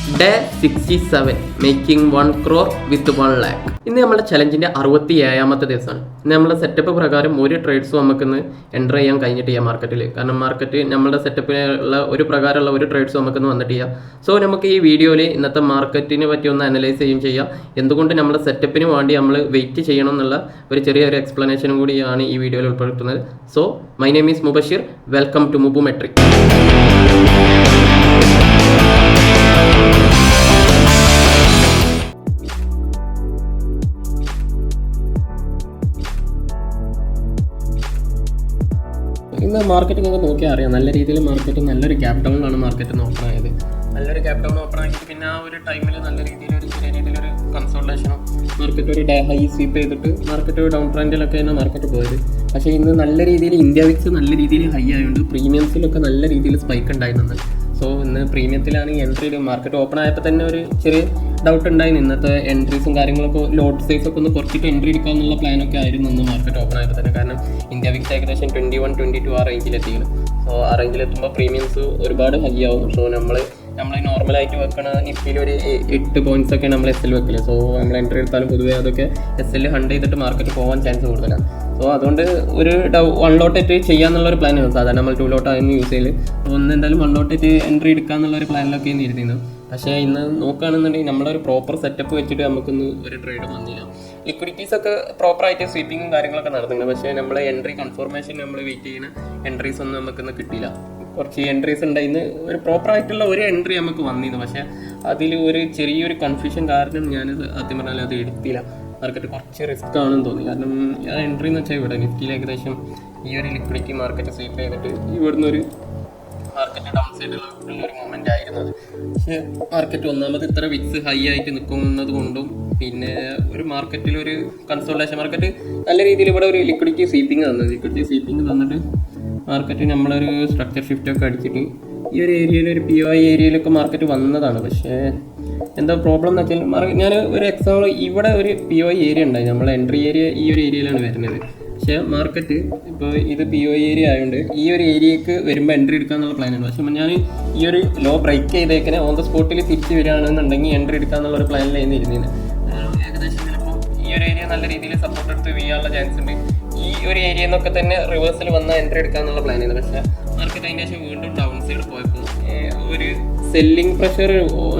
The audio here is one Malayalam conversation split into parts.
ഡേ 67 മേക്കിംഗ് 1 crore വിത്ത് 1 lakh. ഇന്ന് നമ്മുടെ ചലഞ്ചിൻ്റെ 67ാമത്തെ ദിവസമാണ്. ഇന്ന് നമ്മുടെ സെറ്റപ്പ് പ്രകാരം ഒരു ട്രേഡ്സും നമുക്കിന്ന് എൻ്റർ ചെയ്യാൻ കഴിഞ്ഞിട്ട് ചെയ്യാം മാർക്കറ്റിൽ. കാരണം മാർക്കറ്റ് നമ്മുടെ സെറ്റപ്പിലുള്ള ഒരു പ്രകാരമുള്ള ഒരു ട്രേഡ്സും നമുക്കിന്ന് വന്നിട്ട് ചെയ്യാം. സോ നമുക്ക് ഈ വീഡിയോയിൽ ഇന്നത്തെ മാർക്കറ്റിനെ പറ്റി ഒന്ന് അനലൈസ് ചെയ്യുകയും ചെയ്യാം. എന്തുകൊണ്ട് നമ്മുടെ സെറ്റപ്പിന് വേണ്ടി നമ്മൾ വെയിറ്റ് ചെയ്യണം എന്നുള്ള ഒരു ചെറിയൊരു എക്സ്പ്ലനേഷനും കൂടിയാണ് ഈ വീഡിയോയിൽ ഉൾപ്പെടുത്തുന്നത്. So my name is Mubashir. Welcome to Mubumetric. ഇന്ന് മാർക്കറ്റ് നിങ്ങൾക്ക് നോക്കിയാൽ അറിയാം, നല്ല രീതിയിൽ മാർക്കറ്റ് നല്ലൊരു ഗ്യാപ് ഡൗണിലാണ് മാർക്കറ്റ് ഓപ്പൺ ആയത്. നല്ലൊരു ഗ്യാപ് ഡൗൺ ഓപ്പൺ ആക്കിയിട്ട് പിന്നെ ആ ഒരു ടൈമിൽ നല്ല രീതിയിൽ ഒരു ചെറിയ രീതിയിലൊരു കൺസോൾട്ടേഷനും മാർക്കറ്റ് ഒരു ഡേ ഹൈ സ്വീപ്പ് ചെയ്തിട്ട് മാർക്കറ്റ് ഒരു ഡൗൺ ട്രെൻഡിലൊക്കെയാണ് മാർക്കറ്റ് പോയത്. പക്ഷേ ഇന്ന് നല്ല രീതിയിൽ ഇന്ത്യ വിക്സ് നല്ല രീതിയിൽ ഹൈ ആയതുകൊണ്ട് പ്രീമിയംസിലൊക്കെ നല്ല രീതിയിൽ സ്പൈക്ക് ഉണ്ടായിരുന്നത്. സോ ഇന്ന് പ്രീമിയത്തിലാണ് എൻട്രി. മാർക്കറ്റ് ഓപ്പൺ ആയപ്പോൾ തന്നെ ഒരു ചെറിയ ഡൗട്ട് ഉണ്ടായിരുന്നു. ഇന്നത്തെ എൻട്രീസും കാര്യങ്ങളൊക്കെ ലോട്ട് സൈസൊക്കെ ഒന്ന് കുറച്ചിട്ട് എൻട്രി എടുക്കാമെന്നുള്ള പ്ലാനൊക്കെ ആയിരുന്നു ഇന്ന് മാർക്കറ്റ് ഓപ്പൺ ആയപ്പോൾ തന്നെ. കാരണം ഇന്ത്യ വിക്സ് ഏകദേശം 21-22 ആ റേഞ്ചിലെത്തിയിരുന്നു. സോ ആ റേഞ്ചിലെത്തുമ്പോൾ പ്രീമിയംസ് ഒരുപാട് ഹൈ ആവും. സോ നമ്മൾ നോർമലായിട്ട് വെക്കണ നിഫ്റ്റിയിൽ ഒരു 8 പോയിന്റ്സ് ഒക്കെ നമ്മൾ എസ് എൽ വെക്കില്ല. സോ നമ്മൾ എൻട്രി എടുത്താലും പൊതുവേ അതൊക്കെ എസ് എൽ ഹണ്ട് ചെയ്തിട്ട് മാർക്കറ്റ് പോകാൻ ചാൻസ് കൂടുതലാണ്. സോ അതുകൊണ്ട് ഒരു 1 ലോട്ട് എറ്റ് ചെയ്യാന്നുള്ളൊരു പ്ലാനാണ്. സാധാരണ നമ്മൾ 2 ലോട്ട് ആയിരുന്നു യൂസ് ചെയ്യൽ. ഒന്ന് എന്തായാലും 1 ലോട്ട് എറ്റ് എൻട്രി എടുക്കാന്നുള്ളൊരു പ്ലാനിലൊക്കെ ഇരുന്നിരുന്നു. പക്ഷേ ഇന്ന് നോക്കുകയാണെന്നുണ്ടെങ്കിൽ നമ്മളൊരു പ്രോപ്പർ സെറ്റപ്പ് വെച്ചിട്ട് നമുക്കൊന്ന് ഒരു ട്രേഡ് വന്നില്ല. ലിക്വിഡിറ്റീസ് ഒക്കെ പ്രോപ്പറായിട്ട് സ്വീപ്പിങ്ങും കാര്യങ്ങളൊക്കെ നടത്തുന്നുണ്ട്. പക്ഷേ നമ്മളെ എൻട്രി കൺഫർമേഷൻ നമ്മൾ വെയിറ്റ് ചെയ്യുന്ന എൻട്രീസ് ഒന്നും നമുക്കിന്ന് കിട്ടിയില്ല. കുറച്ച് എൻട്രീസ് ഉണ്ടായിന്ന് ഒരു പ്രോപ്പറായിട്ടുള്ള ഒരു എൻട്രി നമുക്ക് വന്നിരുന്നു. പക്ഷേ അതിൽ ഒരു ചെറിയൊരു കൺഫ്യൂഷൻ കാരണം ഞാനത് സത്യം പറഞ്ഞാൽ അത് എടുത്തില്ല. മാർക്കറ്റ് കുറച്ച് റിസ്ക് ആണെന്ന് തോന്നി. കാരണം ആ എൻട്രി എന്ന് വെച്ചാൽ ഇവിടെ നിഫ്റ്റിയിൽ ഏകദേശം ഈ ഒരു ലിക്വിഡിറ്റി മാർക്കറ്റ് സ്വീപ്പ് ചെയ്തിട്ട് ഇവിടുന്ന് ഒരു മാർക്കറ്റ് ഡൗൺ സൈഡിലുള്ള ഒരു മൂവ്മെൻ്റ് ആയിരുന്നു അത്. പക്ഷേ മാർക്കറ്റ് ഒന്നാമത് ഇത്ര വിക്സ് ഹൈ ആയിട്ട് നിൽക്കുന്നത് കൊണ്ടും പിന്നെ ഒരു മാർക്കറ്റിലൊരു കൺസോൾട്ടേഷൻ മാർക്കറ്റ് നല്ല രീതിയിൽ ഇവിടെ ഒരു ലിക്വിഡിറ്റി സ്വീപ്പിംഗ് തന്നിട്ട് മാർക്കറ്റ് നമ്മളൊരു സ്ട്രക്ചർ ഷിഫ്റ്റ് ഒക്കെ അടിച്ചിട്ട് ഈ ഒരു ഏരിയയിൽ ഒരു POI ഏരിയയിലൊക്കെ മാർക്കറ്റ് വന്നതാണ്. പക്ഷേ എന്താ പ്രോബ്ലം എന്ന് വെച്ചാൽ ഞാൻ ഒരു എക്സാമ്പിൾ ഇവിടെ ഒരു POI ഏരിയ ഉണ്ടായി. നമ്മളെ എൻട്രി ഏരിയ ഈ ഒരു ഏരിയയിലാണ് വരുന്നത്. പക്ഷേ മാർക്കറ്റ് ഇപ്പോൾ ഇത് POI ഏരിയ ആയതുകൊണ്ട് ഈ ഒരു ഏരിയക്ക് വരുമ്പോൾ എൻട്രി എടുക്കാന്നുള്ള പ്ലാനാണ്. പക്ഷേ ഞാൻ ഈ ഒരു ലോ ബ്രേക്ക് ചെയ്തേക്കിനെ ഓൺ ദ സ്പോട്ടിൽ തിരിച്ച് വരികയാണെന്നുണ്ടെങ്കിൽ എൻട്രി എടുക്കാന്നുള്ള ഒരു പ്ലാനിലായിരുന്നു ഇരുന്നത്. ഏകദേശം ചിലപ്പോൾ ഈ ഒരു ഏരിയ നല്ല രീതിയിൽ സപ്പോർട്ട് എടുത്ത് വീഴാനുള്ള ചാൻസ് ഉണ്ട്. ഈ ഒരു ഏരിയ എന്നൊക്കെ തന്നെ റിവേഴ്സിൽ വന്ന എൻട്രി എടുക്കാന്നുള്ള പ്ലാനായിരുന്നു. പക്ഷേ മാർക്കറ്റ് അതിൻ്റെ ശേഷം വീണ്ടും ഡൗൺ സൈഡ് പോയപ്പോൾ ഒരു സെല്ലിംഗ് പ്രഷർ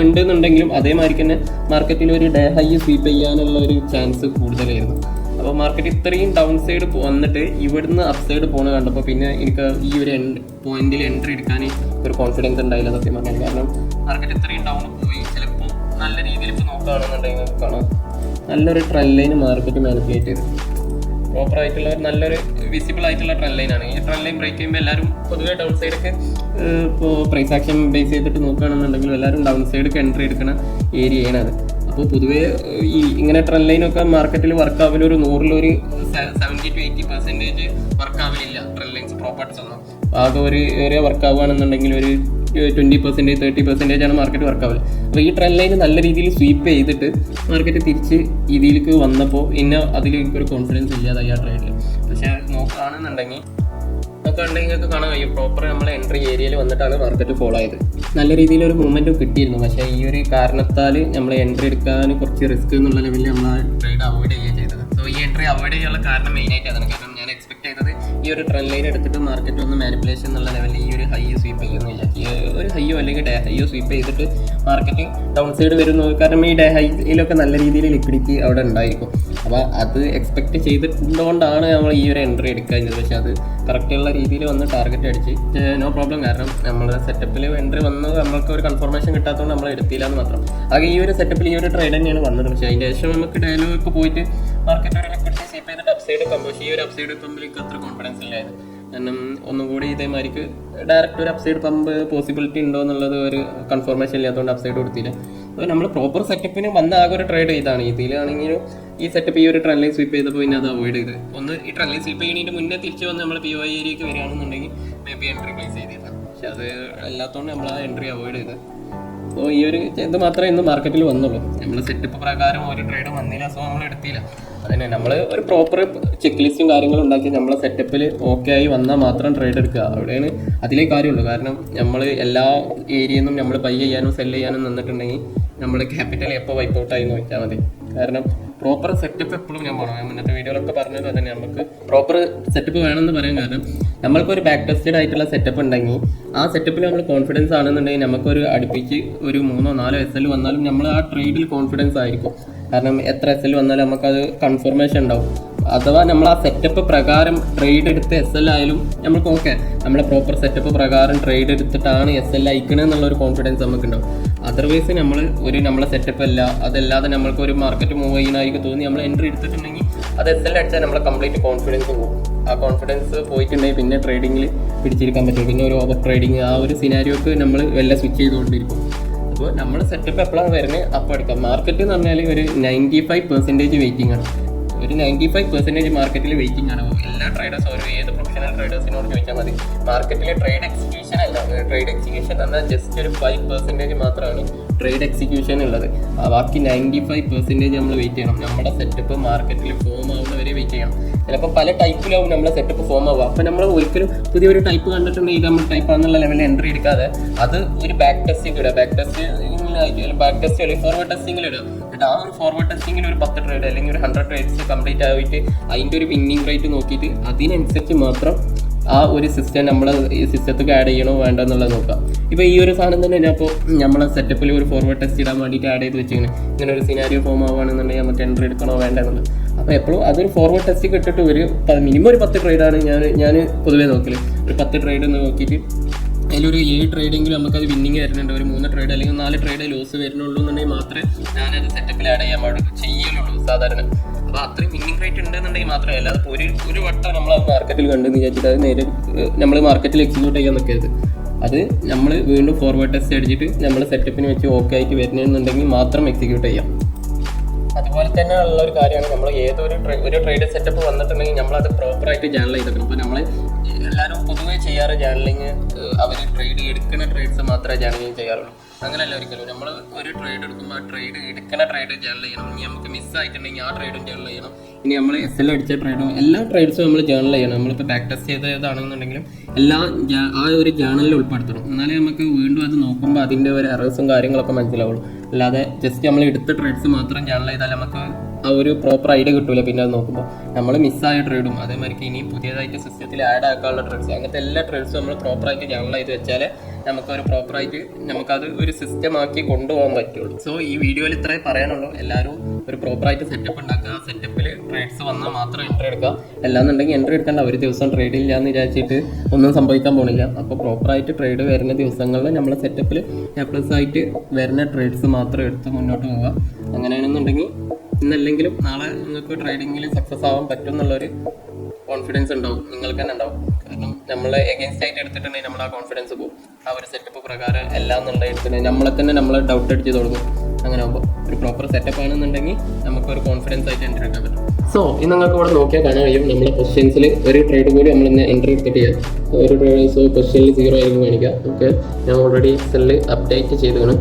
ഉണ്ടെന്നുണ്ടെങ്കിലും അതേമാതിരി തന്നെ മാർക്കറ്റിൽ ഒരു ഡേ ഹൈ സ്വീപ്പ് ചെയ്യാനുള്ള ഒരു ചാൻസ് കൂടുതലായിരുന്നു. അപ്പോൾ മാർക്കറ്റ് ഇത്രയും ഡൗൺ സൈഡ് വന്നിട്ട് ഇവിടുന്ന് അപ്പ് സൈഡ് പോകുന്നത് കണ്ടപ്പോൾ പിന്നെ എനിക്ക് ഈ ഒരു പോയിന്റിൽ എൻട്രി എടുക്കാൻ ഒരു കോൺഫിഡൻസ് ഉണ്ടായില്ല സത്യം പറഞ്ഞാൽ. കാരണം മാർക്കറ്റ് ഇത്രയും ഡൗൺ പോയി ചിലപ്പോൾ നല്ല രീതിയിൽ ഇപ്പോൾ നോക്കുകയാണെന്നുണ്ടെങ്കിൽ കാണാം നല്ലൊരു ട്രെൻഡ് ലൈൻ മാർക്കറ്റ് മാനിപ്പുലേറ്റ് ചെയ്ത് പ്രോപ്പറായിട്ടുള്ള ഒരു നല്ലൊരു വിസിബിൾ ആയിട്ടുള്ള ട്രെൻഡ് ലൈനാണ്. ഈ ട്രെൻഡ് ലൈൻ ബ്രേക്ക് ചെയ്യുമ്പോൾ എല്ലാവരും പൊതുവേ ഡൗൺ സൈഡൊക്കെ ഇപ്പോൾ പ്രൈസ് ആക്ഷൻ ബേസ് ചെയ്തിട്ട് നോക്കുകയാണെന്നുണ്ടെങ്കിൽ എല്ലാവരും ഡൗൺ സൈഡൊക്കെ എൻട്രി എടുക്കുന്ന ഏരിയയാണ് അത്. അപ്പോൾ പൊതുവേ ഈ ഇങ്ങനെ ട്രെൻഡ് ലൈനൊക്കെ മാർക്കറ്റിൽ വർക്ക് ആവില്ല. ഒരു 100-ഒരു 70-80% വർക്ക് ആവില്ല ട്രെൻഡ് ലൈൻസ് പ്രോപ്പർട്ടീസ് ഒന്നും. ആകെ ഒരു ഏരിയ വർക്ക് ആവുകയാണെന്നുണ്ടെങ്കിൽ ഒരു 20%, 30% ആണ് മാർക്കറ്റ് വർക്ക് ആവില്ല. അപ്പോൾ ഈ ട്രെൻഡ് ലൈൻ നല്ല രീതിയിൽ സ്വീപ്പ് ചെയ്തിട്ട് മാർക്കറ്റ് തിരിച്ച് ഇതിലേക്ക് വന്നപ്പോൾ പിന്നെ അതിൽ എനിക്കൊരു കോൺഫിഡൻസ് ഇല്ലാതായി ആ ട്രേഡിൽ. പക്ഷേ നോക്കുകയാണെന്നുണ്ടെങ്കിൽ നിങ്ങൾക്ക് കാണാൻ കഴിയും പ്രോപ്പർ നമ്മൾ എൻട്രി ഏരിയയിൽ വന്നിട്ടാണ് മാർക്കറ്റ് ഫോളോ ചെയ്ത് നല്ല രീതിയിലൊരു മൂവ്മെൻറ്റും കിട്ടിയിരുന്നു. പക്ഷേ ഈ ഒരു കാരണത്താൽ നമ്മൾ എൻട്രി എടുക്കാൻ കുറച്ച് റിസ്ക് എന്നുള്ള ലെവലിൽ നമ്മൾ ആ ട്രേഡ് അവോയ്ഡ് ചെയ്യുകയാണ് ചെയ്തത്. സോ ഈ എൻട്രി അവോയ്ഡ് ചെയ്യാനുള്ള കാരണം മെയിനായിട്ട് അതാണ്. കാരണം ഞാൻ എക്സ്പെക്ട് ചെയ്തത് ഈ ഒരു ട്രെൻഡ് ലൈൻ എടുത്തിട്ട് മാർക്കറ്റ് ഒന്ന് മാനിപ്പുലേഷൻ എന്നുള്ള ലെവലിൽ ഈ ഒരു ഹൈ സ്വീപ്പ് ചെയ്യുന്നില്ല. ഈ ഒരു ഹൈയോ അല്ലെങ്കിൽ ഡേ ഹൈയോ സ്വീപ്പ് ചെയ്തിട്ട് മാർക്കറ്റ് ഡൗൺ സൈഡ് വരുന്നു. കാരണം ഈ ഡേ ഹൈയിലൊക്കെ നല്ല രീതിയിൽ ലിക്വിഡിറ്റി അവിടെ ഉണ്ടായിരിക്കും. അപ്പോൾ അത് എക്സ്പെക്ട് ചെയ്തിട്ടുകൊണ്ടാണ് നമ്മൾ ഈ ഒരു എൻട്രി എടുക്കുന്നത്. പക്ഷേ അത് കറക്റ്റുള്ള രീതിയിൽ വന്ന് ടാർഗറ്റ് അടിച്ച് നോ പ്രോബ്ലം. കാരണം നമ്മൾ സെറ്റപ്പിൽ എൻട്രി വന്ന് നമ്മൾക്ക് ഒരു കൺഫർമേഷൻ കിട്ടാത്തതുകൊണ്ട് നമ്മൾ എടുത്തില്ല എന്ന് മാത്രം. ആകെ ഈ ഒരു സെറ്റപ്പിൽ ഈ ഒരു ട്രേഡ് തന്നെയാണ് വന്നത്. പക്ഷേ അതിൻ്റെ ശേഷം നമുക്ക് ഡയലോഗൊക്കെ പോയിട്ട് മാർക്കറ്റ് ഒരു ലിക്വിഡിറ്റി സ്വീപ്പ് ചെയ്തിട്ട് അപ്സൈഡ് എത്തുമ്പോൾ ഈ ഒരു അപ്സൈഡ് എത്തുമ്പോൾ എനിക്ക് അത്ര കോൺഫിഡൻസ് ഇല്ലായിരുന്നു. കാരണം ഒന്നും കൂടി ഇതേമാതിരിക്ക് ഡയറക്റ്റ് ഒരു അപ്സൈഡ് പമ്പ് പോസിബിലിറ്റി ഉണ്ടോ എന്നുള്ളത് ഒരു കൺഫർമേഷൻ ഇല്ലാത്തതുകൊണ്ട് അപ്സൈഡ് കൊടുത്തില്ല. അപ്പോൾ നമ്മൾ പ്രോപ്പർ സെറ്റപ്പിന് വന്ന ആകെ ഒരു ട്രേഡ് ചെയ്താണ്. ഇതിലാണെങ്കിലും ഈ സെറ്റപ്പ് ഈ ഒരു ട്രെൻഡ് ലൈൻ സ്വീപ്പ് ചെയ്തപ്പോൾ പിന്നെ അത് അവോയ്ഡ് ചെയ്ത് ഒന്ന് ഈ ട്രെൻഡ് ലൈൻ സ്വീപ്പ് ചെയ്യുന്നതിന് മുന്നേ തിരിച്ച് വന്ന് നമ്മൾ POI ഏരിയയ്ക്ക് വരികയാണെന്നുണ്ടെങ്കിൽ മേ ബി എൻട്രി പ്ലേസ് ചെയ്തിരുന്നത്. പക്ഷെ അത് അല്ലാത്തതുകൊണ്ട് നമ്മൾ ആ എൻട്രി അവോയ്ഡ് ചെയ്ത്. സോ ഈ ഒരു ഇത് മാത്രമേ ഇന്ന് മാർക്കറ്റിൽ വന്നുള്ളൂ. നമ്മൾ സെറ്റപ്പ് പ്രകാരം ഒരു ട്രേഡ് വന്നില്ല. സോ നമ്മൾ എടുത്തില്ല. അതന്നെ നമ്മൾ ഒരു പ്രോപ്പർ ചെക്ക് ലിസ്റ്റും കാര്യങ്ങളും ഉണ്ടാക്കി നമ്മളെ സെറ്റപ്പിൽ ഓക്കെ ആയി വന്നാൽ മാത്രം ട്രേഡ് എടുക്കുക. അവിടെയാണ് അതിലേ കാര്യമുള്ളൂ. കാരണം നമ്മൾ എല്ലാ ഏരിയയിൽ നിന്നും നമ്മൾ ബൈ ചെയ്യാനും സെല് ചെയ്യാനും നിന്നിട്ടുണ്ടെങ്കിൽ നമ്മൾ ക്യാപിറ്റൽ എപ്പോൾ വൈപ്പ് ഔട്ട് ആയി നോക്കിയാൽ മതി. കാരണം പ്രോപ്പർ സെറ്റപ്പ് എപ്പോഴും ഞാൻ പോകണം. ഞാൻ മുന്നത്തെ വീഡിയോയിലൊക്കെ പറഞ്ഞത് തന്നെ നമുക്ക് പ്രോപ്പർ സെറ്റപ്പ് വേണമെന്ന് പറയാൻ കാരണം നമ്മൾക്കൊരു ബാക്ക് ടെസ്റ്റഡ് ആയിട്ടുള്ള സെറ്റപ്പ് ഉണ്ടെങ്കിൽ ആ സെറ്റപ്പിൽ നമ്മൾ കോൺഫിഡൻസ് ആണെന്നുണ്ടെങ്കിൽ നമുക്കൊരു അടുപ്പിച്ച് ഒരു 3-4 SL വന്നാലും നമ്മൾ ആ ട്രേഡിൽ കോൺഫിഡൻസ് ആയിരിക്കും. കാരണം എത്ര SL വന്നാലും നമുക്കത് കൺഫർമേഷൻ ഉണ്ടാവും. അഥവാ നമ്മൾ ആ സെറ്റപ്പ് പ്രകാരം ട്രേഡ് എടുത്ത് SL ആയാലും നമുക്ക് ഓക്കെ, നമ്മളെ പ്രോപ്പർ സെറ്റപ്പ് പ്രകാരം ട്രേഡ് എടുത്തിട്ടാണ് SL അയക്കണമെന്നുള്ളൊരു കോൺഫിഡൻസ് നമുക്കുണ്ടാവും. അതർവൈസ് നമ്മളെ സെറ്റപ്പ് അല്ല, അതല്ലാതെ നമ്മൾക്ക് ഒരു മാർക്കറ്റ് മൂവ് ചെയ്യുന്നതായിരിക്കും തോന്നി നമ്മൾ എൻട്രി എടുത്തിട്ടുണ്ടെങ്കിൽ അത് SL അടിച്ചാൽ നമ്മളെ കംപ്ലീറ്റ് കോൺഫിഡൻസ് പോകും. ആ കോൺഫിഡൻസ് പോയിട്ടുണ്ടെങ്കിൽ പിന്നെ ട്രേഡിങ്ങിൽ പിടിച്ചിരിക്കാൻ പറ്റും. പിന്നെ ഒരു ഓവർ ട്രേഡിങ് ആ ഒരു സിനാരിയോക്ക് നമ്മൾ വല്ല സ്വിച്ച് ചെയ്തുകൊണ്ടിരിക്കും. അപ്പോൾ നമ്മൾ സെറ്റപ്പ് എപ്പോഴാണ് വരുന്നത് അപ്പോൾ എടുക്കാം. മാർക്കറ്റ് എന്ന് പറഞ്ഞാൽ ഒരു 95% വെയിറ്റിംഗ് ആണ്. ഒരു 95% മാർക്കറ്റിൽ വെയിറ്റിംഗ് ആണ്. എല്ലാ ട്രേഡേഴ്സും ഏത് പ്രൊഫഷണൽ ട്രേഡേഴ്സിനോട് ചോദിച്ചാൽ മതി. മാർക്കറ്റിൽ ട്രേഡ് എക്സിക്യൂഷൻ അല്ല, ട്രേഡ് എക്സിക്യൂഷൻ എന്നാൽ ജസ്റ്റ് ഒരു 5% മാത്രമാണ് ട്രേഡ് എക്സിക്യൂഷൻ ഉള്ളത്. ബാക്കി 95% നമ്മൾ വെയിറ്റ് ചെയ്യണം. നമ്മുടെ സെറ്റപ്പ് മാർക്കറ്റിൽ ഫോം ആവുന്നവരെ വെയിറ്റ് ചെയ്യണം. ചിലപ്പോൾ പല ടൈപ്പിലാവും നമ്മളെ സെറ്റപ്പ് ഫോം ആവുക. അപ്പോൾ നമ്മൾ ഒരിക്കലും പുതിയൊരു ടൈപ്പ് കണ്ടിട്ടുണ്ടെങ്കിൽ ഇത് നമ്മൾ ടൈപ്പ് ആണെന്നുള്ള ലെവലിൽ എൻട്രി എടുക്കാതെ അത് ഒരു ബാക്ക് ടെസ്റ്റിംഗ് ഇടുക. ബാക്ക് ടെസ്റ്റ് അല്ലെങ്കിൽ ഫോർവേഡ് ടെസ്റ്റിംഗിൽ ഇടുക. എന്നിട്ട് ആ ഒരു ഫോർവേഡ് ടെസ്റ്റിംഗിൽ ഒരു 10 ട്രേഡ് അല്ലെങ്കിൽ ഒരു 100 ട്രേഡ്സ് കംപ്ലീറ്റ് ആയിട്ട് അതിൻ്റെ ഒരു വിന്നിങ് റേറ്റ് നോക്കിയിട്ട് അതിനനുസരിച്ച് മാത്രം ആ ഒരു സിസ്റ്റം നമ്മളെ ഈ സിസ്റ്റത്തേക്ക് ആഡ് ചെയ്യണോ വേണ്ടോ എന്നുള്ളത് നോക്കാം. ഇപ്പോൾ ഈ ഒരു സാധനം തന്നെ ഞാൻ ഇപ്പോൾ നമ്മളെ സെറ്റപ്പിൽ ഒരു ഫോർവേഡ് ടെസ്റ്റ് ഇടാൻ വേണ്ടിയിട്ട് ആഡ് ചെയ്ത് വെച്ചിങ്ങനെ ഇങ്ങനെ ഒരു സിനാരിയോ ഫോം ആവുകയാണെന്നുണ്ടെങ്കിൽ നമുക്ക് എൻട്രി എടുക്കണോ വേണ്ട എന്നുള്ളത്. അപ്പോൾ എപ്പോഴും അതൊരു ഫോർവേഡ് ടെസ്റ്റ് ഇട്ടിട്ട് മിനിമം ഒരു 10 ട്രേഡാണ് ഞാൻ പൊതുവേ നോക്കല്. ഒരു 10 ട്രേഡ് നോക്കിയിട്ട് അതിലൊരു 7 ട്രേഡെങ്കിലും നമുക്കത് വിന്നിങ് വരുന്നുണ്ട്. ഒരു 3 ട്രേഡ് അല്ലെങ്കിൽ 4 ട്രേഡ് ലോസ് വരുന്നുള്ളൂ എന്നുണ്ടെങ്കിൽ മാത്രമേ ഞാനത് സെറ്റപ്പിൽ ആഡ് ചെയ്യാൻ ചെയ്യുള്ളൂ സാധാരണ. അപ്പോൾ അത്രയും വിന്നിങ് റേറ്റ് ഉണ്ടെന്നുണ്ടെങ്കിൽ മാത്രമേ, അല്ലാതെ ഒരു വട്ടം നമ്മൾ ആ മാർക്കറ്റിൽ കണ്ടെന്ന് വിചാരിച്ചിട്ട് അത് നേരെ നമ്മൾ മാർക്കറ്റിൽ എക്സിക്യൂട്ട് ചെയ്യാൻ നിൽക്കരുത്. അത് നമ്മൾ വീണ്ടും ഫോർവേഡ് ടെസ്റ്റ് അടിച്ചിട്ട് നമ്മൾ സെറ്റപ്പിന് വെച്ച് ഓക്കെ ആയിട്ട് വരുന്നുണ്ടെങ്കിൽ മാത്രം എക്സിക്യൂട്ട് ചെയ്യാം. അതുപോലെ തന്നെ ഉള്ള ഒരു കാര്യമാണ് നമ്മൾ ഒരു ട്രേഡ് സെറ്റപ്പ് വന്നിട്ടുണ്ടെങ്കിൽ നമ്മളത് പ്രോപ്പറായിട്ട് ജേണൽ ചെയ്തെടുക്കണം. അപ്പോൾ നമ്മൾ എല്ലാവരും പൊതുവേ ചെയ്യാറ് ജേണലിങ് അവർ ട്രേഡ് എടുക്കുന്ന ട്രേഡ്സ് മാത്രമേ ജേണലിങ് ചെയ്യാറുള്ളൂ. അങ്ങനെയല്ല ഒരിക്കലും. നമ്മൾ ഒരു ട്രേഡ് എടുക്കുമ്പോൾ ആ ട്രേഡ് എടുക്കുന്ന ട്രേഡ് ജേണൽ ചെയ്യണം. ഇനി നമുക്ക് മിസ്സായിട്ടുണ്ടെങ്കിൽ ആ ട്രേഡും ജേണൽ ചെയ്യണം. ഇനി നമ്മൾ SL അടിച്ച ട്രേഡും എല്ലാ ട്രേഡ്സും നമ്മൾ ജേണൽ ചെയ്യണം. നമ്മളിപ്പോൾ ബാക്ക് ടെസ്റ്റ് ചെയ്തതാണെന്നുണ്ടെങ്കിലും എല്ലാം ആ ഒരു ജേണലിൽ ഉൾപ്പെടുത്തണം. എന്നാലേ നമുക്ക് വീണ്ടും അത് നോക്കുമ്പോൾ അതിൻ്റെ ഒരു എറേഴ്സും കാര്യങ്ങളൊക്കെ മനസ്സിലാവുള്ളൂ. അല്ലാതെ ജസ്റ്റ് നമ്മൾ എടുത്ത ട്രേഡ്സ് മാത്രം ജേണൽ ചെയ്താൽ നമുക്ക് ആ ഒരു പ്രോപ്പർ ഐഡിയ കിട്ടില്ല. പിന്നെ അത് നോക്കുമ്പോൾ നമ്മൾ മിസ്സായ ട്രേഡും അതേമാതിരി ഇനി പുതിയതായിട്ട് സിസ്റ്റത്തിൽ ആഡ് ആക്കാനുള്ള ട്രേഡ്സ് അങ്ങനത്തെ എല്ലാ ട്രേഡ്സും നമ്മൾ പ്രോപ്പറായിട്ട് ജേണൽ ചെയ്ത് വെച്ചാൽ നമുക്കൊരു പ്രോപ്പറായിട്ട് നമുക്കത് ഒരു സിസ്റ്റമാക്കി കൊണ്ടുപോകാൻ പറ്റുള്ളൂ. സോ ഈ വീഡിയോയിൽ ഇത്രേ പറയാനുള്ളൂ. എല്ലാവരും ഒരു പ്രോപ്പറായിട്ട് സെറ്റപ്പ് ഉണ്ടാക്കുക. ആ സെറ്റപ്പിൽ ട്രേഡ്സ് വന്നാൽ മാത്രം എൻട്രി എടുക്കുക. അല്ലാന്നുണ്ടെങ്കിൽ എൻട്രി എടുക്കേണ്ട. ഒരു ദിവസം ട്രേഡ് ഇല്ലാന്ന് വിചാരിച്ചിട്ട് ഒന്നും സംഭവിക്കാൻ പോകുന്നില്ല. അപ്പോൾ പ്രോപ്പറായിട്ട് ട്രേഡ് വരുന്ന ദിവസങ്ങളിൽ നമ്മളെ സെറ്റപ്പിൽ A+ ആയിട്ട് വരുന്ന ട്രേഡ്സ് മാത്രം എടുത്ത് മുന്നോട്ട് പോവുക. അങ്ങനെയാണെന്നുണ്ടെങ്കിൽ ഇന്നല്ലെങ്കിലും നാളെ നിങ്ങൾക്ക് ട്രേഡിങ്ങിൽ സക്സസ് ആവാൻ പറ്റും എന്നുള്ളൊരു കോൺഫിഡൻസ് ഉണ്ടാവും, നിങ്ങൾക്ക് തന്നെ ഉണ്ടാവും. കാരണം നമ്മൾ എഗെയിൻസ്റ്റ് ആയിട്ട് എടുത്തിട്ടുണ്ടെങ്കിൽ നമ്മൾ ആ കോൺഫിഡൻസ് പോകും. ആ ഒരു സെറ്റപ്പ് പ്രകാരം എല്ലാം എന്നുണ്ടെങ്കിൽ എടുത്തിട്ടുണ്ടെങ്കിൽ നമ്മളെ തന്നെ നമ്മൾ ഡൗട്ട് അടിച്ച് തുടങ്ങും. അങ്ങനെ ആകുമ്പോൾ ഒരു പ്രോപ്പർ സെറ്റപ്പ് ആണെന്നുണ്ടെങ്കിൽ നമുക്കൊരു കോൺഫിഡൻസ് ആയിട്ട് എൻട്രി എടുക്കാൻ പറ്റും. സോ ഇത് നിങ്ങൾക്ക് ഇവിടെ നോക്കിയാൽ കാണാൻ കഴിയും. നമ്മളെ ക്വസ്റ്റ്യൻസിൽ ഒരു ട്രേഡ് കൂടി നമ്മൾ ഇന്ന് എൻട്രി എടുത്തിട്ട് ചെയ്യാം. ഒരു ട്രേഡ് സോ ക്വസ്റ്റ്യനിൽ 0 ആയിരിക്കും കാണിക്കുക. ഓക്കെ, ഞാൻ ഓൾറെഡി എക്സലിൽ അപ്ഡേറ്റ് ചെയ്തതാണ്.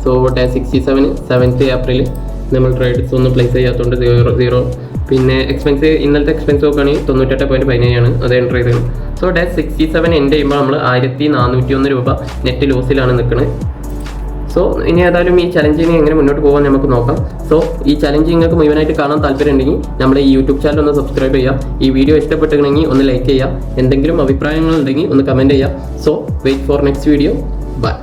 സോ ഡേ 67 7th April നമ്മൾ ട്രേഡ്സ് ഒന്നും പ്ലേസ് ചെയ്യാത്തതുകൊണ്ട് 0. പിന്നെ എക്സ്പെൻസ് ഇന്നലത്തെ എക്സ്പെൻസ് നോക്കുകയാണെങ്കിൽ 98.17 ആണ്, അത് എൻട്രി ചെയ്തത്. സോ ഡേ 67 എൻഡ് ചെയ്യുമ്പോൾ നമ്മൾ 1401 രൂപ നെറ്റ് ലോസിലാണ് നിൽക്കുന്നത്. സോ ഇനി ഏതായാലും ഈ ചലഞ്ചിന് എങ്ങനെ മുന്നോട്ട് പോകാൻ നമുക്ക് നോക്കാം. സോ ഈ ചലഞ്ച് നിങ്ങൾക്ക് മുഴുവനായിട്ട് കാണാൻ താല്പര്യം ഉണ്ടെങ്കിൽ നമ്മുടെ ഈ യൂട്യൂബ് ചാനൽ ഒന്ന് സബ്സ്ക്രൈബ് ചെയ്യുക. ഈ വീഡിയോ ഇഷ്ടപ്പെട്ടിട്ടുണ്ടെങ്കിൽ ഒന്ന് ലൈക്ക് ചെയ്യുക. എന്തെങ്കിലും അഭിപ്രായങ്ങൾ ഉണ്ടെങ്കിൽ ഒന്ന് കമൻറ്റ് ചെയ്യുക. So wait for next video. By.